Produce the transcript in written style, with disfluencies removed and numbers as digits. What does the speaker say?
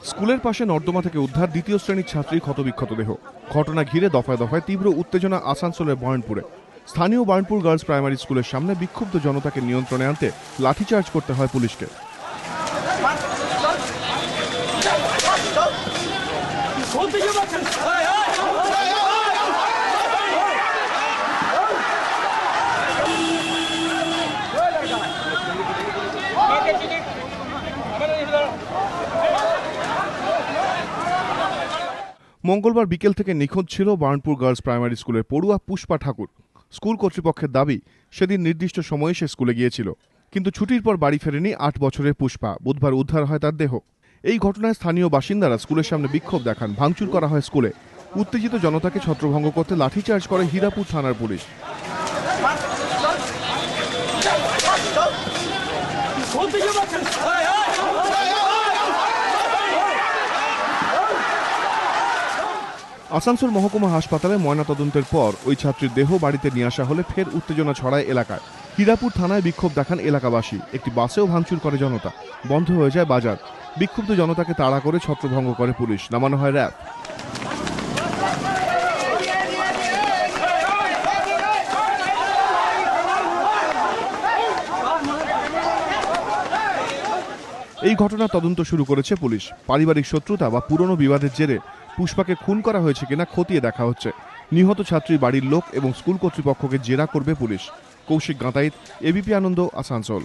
স্কুলের পাশে নর্দমা থেকে উদ্ধার দ্বিতীয় শ্রেণীর ছাত্রীর ক্ষতবিক্ষত দেহ। ঘটনা ঘিরে দফায় দফায় তীব্র উত্তেজনা আসানসোলের বয়নপুরে। স্থানীয় বয়নপুর গার্লস প্রাইমারি স্কুলের সামনে বিক্ষুব্ধ জনতাকে নিয়ন্ত্রণে আনতে লাঠিচার্জ করতে হয় পুলিশকে। মঙ্গলবার বিকেল থেকে নিখোঁজ ছিল বয়নপুর গার্লস প্রাইমারি স্কুলের পড়ুয়া পুষ্পা ঠাকুর। স্কুল কর্তৃপক্ষের দাবি, সেদিন নির্দিষ্ট সময়ে সে স্কুলে গিয়েছিল, কিন্তু ছুটির পর বাড়ি ফেরেনি ৮ বছরের পুষ্পা। বুধবার উদ্ধার হয় তার দেহ। এই ঘটনায় স্থানীয় বাসিন্দারা স্কুলের সামনে বিক্ষোভ দেখান, ভাঙচুর করা হয় স্কুলে। উত্তেজিত জনতাকে ছত্রভঙ্গ করতে লাঠিচার্জ করে হীরাপুর থানার পুলিশ। আসানসোল মহকুমা হাসপাতালে ময়নাতদন্তের পর ওই ছাত্রীর দেহ বাড়িতে নিয়ে আসা হলে ফের উত্তেজনা ছড়ায় এলাকায়। হীরাপুর থানায় বিক্ষোভ দেখান এলাকাবাসী। একটি বাসেও ভাঙচুর করে জনতা। বন্ধ হয়ে যায় বাজার। বিক্ষুব্ধ জনতাকে তাড়া করে ছত্রভঙ্গ করে পুলিশ, নামানো হয় র্যাব। এই ঘটনার তদন্ত শুরু করেছে পুলিশ। পারিবারিক শত্রুতা বা পুরনো বিবাদের জেরে পুষ্পাকে খুন করা হয়েছে কিনা খতিয়ে দেখা হচ্ছে। নিহত ছাত্রীর বাড়ির লোক এবং স্কুল কর্তৃপক্ষকে জেরা করবে পুলিশ। কৌশিক গাঁতাইত, এবিপি আনন্দ, আসানসোল।